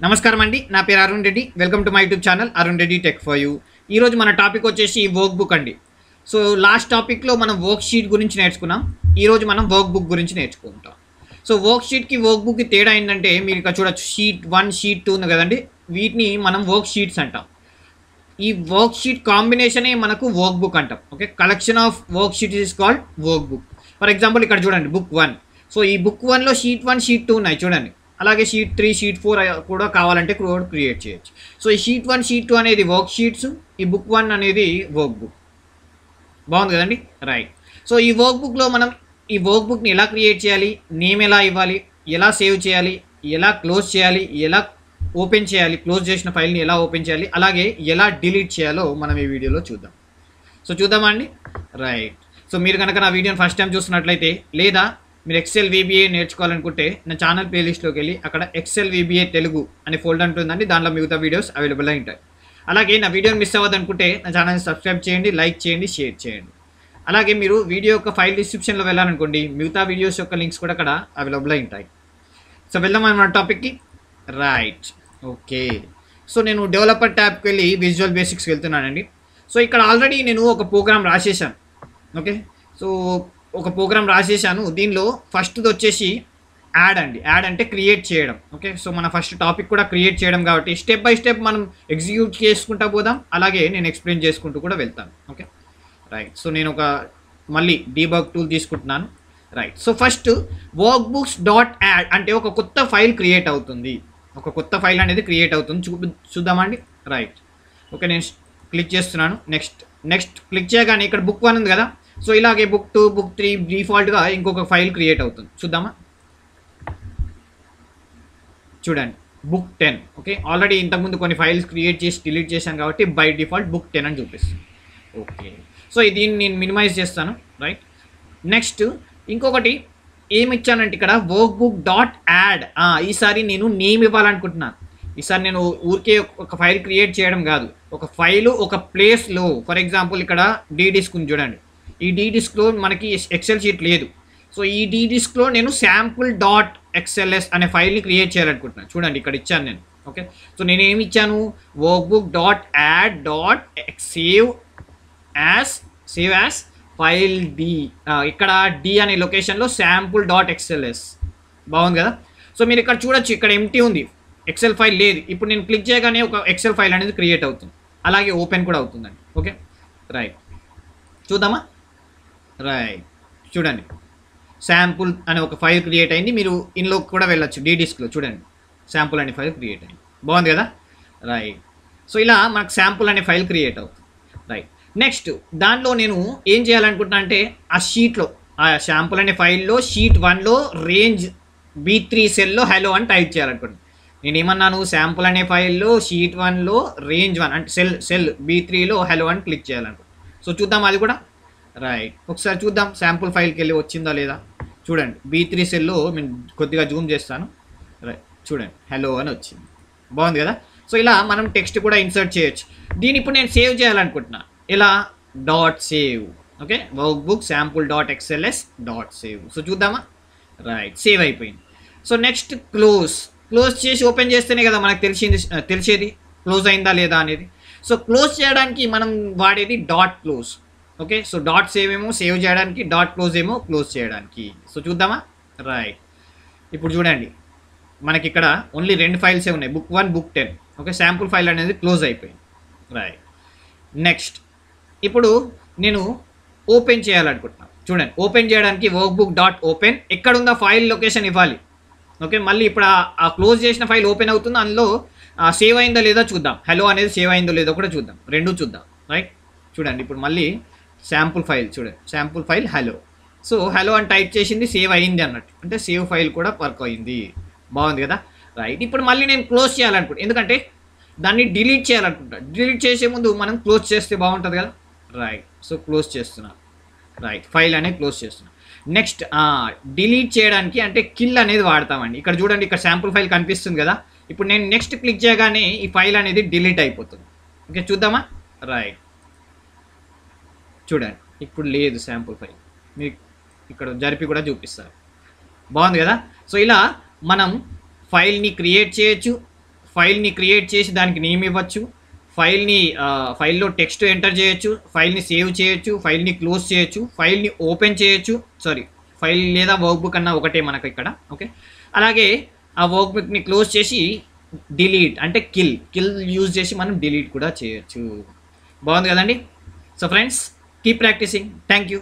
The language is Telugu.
నమస్కారం అండి, నా పేరు Arun Reddy. Welcome to my YouTube channel Arun Reddy tech for you. ఈరోజు మన టాపిక్ వచ్చేసి వర్క్ బుక్ అండి. సో లాస్ట్ టాపిక్లో మనం వర్క్ షీట్ గురించి నేర్చుకున్నాం. ఈరోజు మనం వర్క్ బుక్ గురించి నేర్చుకుంటాం. సో వర్క్ షీట్కి వర్క్ బుక్కి తేడా ఏంటంటే, మీరు ఇక్కడ చూడొచ్చు, షీట్ 1 షీట్ 2 ఉంది కదండి, వీటిని మనం వర్క్ షీట్స్ అంటాం. ఈ వర్క్ షీట్ కాంబినేషనే మనకు వర్క్ బుక్ అంటాం. Okay, collection of work sheet is called work book. For example ఇక్కడ చూడండి, బుక్ 1. సో ఈ బుక్ 1లో షీట్ 1 షీట్ 2 ఉన్నాయి చూడండి. అలాగే షీట్ 3 షీట్ 4 కూడా కావాలంటే క్రియేట్ చేయొచ్చు. సో ఈ షీట్ 1 షీట్ 2 అనేది వర్క్ షీట్స్, ఈ బుక్ 1 అనేది వర్క్ బుక్. బాగుంది కదండి, రైట్. సో ఈ వర్క్ బుక్లో మనం ఈ వర్క్ బుక్ని ఎలా క్రియేట్ చేయాలి, నేమ్ ఎలా ఇవ్వాలి, ఎలా సేవ్ చేయాలి, ఎలా క్లోజ్ చేయాలి, ఎలా ఓపెన్ చేయాలి, క్లోజ్ చేసిన ఫైల్ని ఎలా ఓపెన్ చేయాలి, అలాగే ఎలా డిలీట్ చేయాలో మనం ఈ వీడియోలో చూద్దాం. సో చూద్దామా అండి, రైట్. సో మీరు కనుక నా వీడియోని ఫస్ట్ టైం చూస్తున్నట్లయితే, లేదా మీరు ఎక్సెల్ వీబీఏ నేర్చుకోవాలనుకుంటే నా ఛానల్ ప్లేలిస్ట్లోకి వెళ్ళి అక్కడ ఎక్సెల్ వీబీఏ తెలుగు అనే ఫోల్డర్ ఉంటుందండి. దాంట్లో మిగతా వీడియోస్ అవైలబుల్ అయి ఉంటాయి. అలాగే నా వీడియోని మిస్ అవ్వదనుకుంటే నా ఛానల్ని సబ్స్క్రైబ్ చేయండి, లైక్ చేయండి, షేర్ చేయండి. అలాగే మీరు వీడియో యొక్క ఫైల్ డిస్క్రిప్షన్లో వెళ్ళాలనుకోండి, మిగతా వీడియోస్ యొక్క లింక్స్ కూడా అక్కడ అవైలబుల్ అయి ఉంటాయి. సో వెళ్దాం మన టాపిక్కి, రైట్. ఓకే, సో నేను డెవలపర్ ట్యాబ్కి వెళ్ళి విజువల్ బేసిక్స్కి వెళ్తున్నానండి. సో ఇక్కడ ఆల్రెడీ నేను ఒక ప్రోగ్రామ్ రాసేసాను. ఓకే, సో ఒక ప్రోగ్రామ్ రాసేసాను. దీనిలో ఫస్ట్ది వచ్చేసి యాడ్ అండి. యాడ్ అంటే క్రియేట్ చేయడం. ఓకే, సో మన ఫస్ట్ టాపిక్ కూడా క్రియేట్ చేయడం కాబట్టి స్టెప్ బై స్టెప్ మనం ఎగ్జిక్యూట్ చేసుకుంటూ పోదాం. అలాగే నేను ఎక్స్ప్లెయిన్ చేసుకుంటూ కూడా వెళ్తాను. Okay, right. సో నేను మళ్ళీ డీబగ్ టూల్ తీసుకుంటున్నాను. Right. So first work books dot add అంటే ఒక కొత్త ఫైల్ క్రియేట్ అవుతుంది. ఒక కొత్త ఫైల్ అనేది క్రియేట్ అవుతుంది. చూద్దామండి, రైట్. ఓకే, నేను క్లిక్ చేస్తున్నాను. నెక్స్ట్ క్లిక్ చేయగానే ఇక్కడ బుక్ 1 ఉంది కదా. సో ఇలాగే బుక్ 2, బుక్ 3 డిఫాల్ట్గా ఇంకొక ఫైల్ క్రియేట్ అవుతుంది. చూద్దామా, చూడండి, బుక్ 10. ఓకే, ఆల్రెడీ ఇంతకుముందు కొన్ని ఫైల్స్ క్రియేట్ చేసి డిలీట్ చేశాను కాబట్టి బై డిఫాల్ట్ బుక్ 10 అని చూపిస్తుంది. ఓకే, సో దీన్ని నేను మినిమైజ్ చేస్తాను. రైట్. నెక్స్ట్ ఇంకొకటి ఏమి ఇచ్చానంటే ఇక్కడ వర్క్ బుక్ డాట్ యాడ్. ఈసారి నేను నేమ్ ఇవ్వాలనుకుంటున్నాను. ఈసారి నేను ఊరికే ఒక ఫైల్ క్రియేట్ చేయడం కాదు, ఒక ఫైలు ఒక ప్లేస్లో. ఫర్ ఎగ్జాంపుల్ ఇక్కడ డీ డిస్క్ ఉంది చూడండి. ఈ డీ డిస్క్లో మనకి ఎక్సెల్ షీట్ లేదు. సో ఈ డీ డిస్క్లో నేను శాంపుల్ డాట్ ఎక్స్ఎల్ఎస్ అనే ఫైల్ని క్రియేట్ చేయాలనుకుంటున్నాను. చూడండి, ఇక్కడ ఇచ్చాను నేను. ఓకే, సో నేను ఏమి ఇచ్చాను, workbook dot add dot save as file D. ఇక్కడ డి అనే లొకేషన్లో శాంపుల్ డాట్ ఎక్స్ఎల్ఎస్. బాగుంది కదా. సో మీరు ఇక్కడ చూడొచ్చు, ఇక్కడ ఎంటీ ఉంది, ఎక్సెల్ ఫైల్ లేదు. ఇప్పుడు నేను క్లిక్ చేయగానే ఒక ఎక్సెల్ ఫైల్ అనేది క్రియేట్ అవుతుంది. అలాగే ఓపెన్ కూడా అవుతుందండి. Okay, right. చూద్దామా, రైట్. చూడండి, శాంపుల్ అనే ఒక ఫైల్ క్రియేట్ అయింది. మీరు ఇన్లో కూడా వెళ్ళొచ్చు, డీ డిస్క్లో చూడండి, శాంపుల్ అనే ఫైల్ క్రియేట్ అయింది. బాగుంది కదా, రైట్. సో ఇలా మనకు శాంపుల్ అనే ఫైల్ క్రియేట్ అవుతుంది. రైట్. నెక్స్ట్ దానిలో నేను ఏం చేయాలనుకుంటున్నా అంటే, ఆ షీట్లో, ఆ శాంపుల్ అనే ఫైల్లో షీట్ 1లో రేంజ్ B3 సెల్లో హలో అని టైప్ చేయాలనుకుంటున్నాను. నేను ఏమన్నాను, శాంపుల్ అనే ఫైల్లో షీట్ 1లో రేంజ్ 1 అంటే సెల్ B3లో హలో అని క్లిక్ చేయాలనుకుంటున్నాను. సో చూద్దాం అది కూడా, రైట్. ఒకసారి చూద్దాం శాంపుల్ ఫైల్కి వెళ్ళి వచ్చిందా లేదా. చూడండి, B3 సెల్లో నేను కొద్దిగా జూమ్ చేస్తాను. రైట్, చూడండి, హలో అని వచ్చింది. బాగుంది కదా. సో ఇలా మనం టెక్స్ట్ కూడా ఇన్సర్ట్ చేయొచ్చు. దీన్ని ఇప్పుడు నేను సేవ్ చేయాలనుకుంటున్నాను. ఇలా dot save. Okay, work book sample dot XLS dot save. So చూద్దామా, రైట్, సేవ్ అయిపోయింది. సో నెక్స్ట్ క్లోజ్ చేసి ఓపెన్ చేస్తేనే కదా మనకు తెలిసేది క్లోజ్ అయిందా లేదా అనేది. సో క్లోజ్ చేయడానికి మనం వాడేది dot close. Okay, so dot save ఏమో సేవ్ చేయడానికి, డాట్ క్లోజ్ ఏమో క్లోజ్ చేయడానికి. సో చూద్దామా, రైట్. ఇప్పుడు చూడండి, మనకి ఇక్కడ ఓన్లీ 2 ఫైల్సే ఉన్నాయి, book 1, book 10. Okay, sample file అనేది క్లోజ్ అయిపోయింది. రైట్. నెక్స్ట్ ఇప్పుడు నేను ఓపెన్ చేయాలనుకుంటున్నాను. చూడండి, ఓపెన్ చేయడానికి వర్క్ బుక్ డాట్ ఓపెన్, ఎక్కడుందో ఫైల్ లొకేషన్ ఇవ్వాలి. ఓకే, మళ్ళీ ఇప్పుడు ఆ క్లోజ్ చేసిన ఫైల్ ఓపెన్ అవుతుంది. అందులో సేవ్ అయిందో లేదో చూద్దాం, హలో అనేది సేవ్ అయిందో లేదో కూడా చూద్దాం, రెండు చూద్దాం. రైట్. చూడండి, ఇప్పుడు మళ్ళీ శాంపుల్ ఫైల్, చూడండి, sample file hello. So hello అని టైప్ చేసింది, సేవ్ అయింది అన్నట్టు, అంటే సేవ్ ఫైల్ కూడా వర్క్ అయింది. బాగుంది కదా, రైట్. ఇప్పుడు మళ్ళీ నేను క్లోజ్ చేయాలనుకుంటా, ఎందుకంటే దాన్ని డిలీట్ చేయాలనుకుంటా. డిలీట్ చేసే ముందు మనం క్లోజ్ చేస్తే బాగుంటుంది కదా, రైట్. సో క్లోజ్ చేస్తున్నాను, రైట్, ఫైల్ అనేది క్లోజ్ చేస్తున్నాను. నెక్స్ట్ డిలీట్ చేయడానికి అంటే కిల్ అనేది వాడతామండి. ఇక్కడ చూడండి, ఇక్కడ శాంపుల్ ఫైల్ కనిపిస్తుంది కదా. ఇప్పుడు నేను నెక్స్ట్ క్లిక్ చేయగానే ఈ ఫైల్ అనేది డిలీట్ అయిపోతుంది. ఓకే, చూద్దామా, రైట్. చూడండి, ఇప్పుడు లేదు శాంపుల్ ఫైల్, మీకు ఇక్కడ జరిపి కూడా చూపిస్తారు. బాగుంది కదా. సో ఇలా మనం ఫైల్ని క్రియేట్ చేయొచ్చు, ఫైల్ని క్రియేట్ చేసి దానికి నేమ్ ఇవ్వచ్చు, ఫైల్లో టెక్స్ట్ ఎంటర్ చేయొచ్చు, ఫైల్ని సేవ్ చేయొచ్చు, ఫైల్ని క్లోజ్ చేయొచ్చు, ఫైల్ని ఓపెన్ చేయొచ్చు. ఫైల్ లేదా వర్క్బుక్ అన్న ఒకటే మనకు ఇక్కడ. ఓకే, అలాగే ఆ వర్క్బుక్ని క్లోజ్ చేసి డిలీట్ అంటే కిల్ యూజ్ చేసి మనం డిలీట్ కూడా చేయొచ్చు. బాగుంది కదండి. So friends, keep practising. Thank you.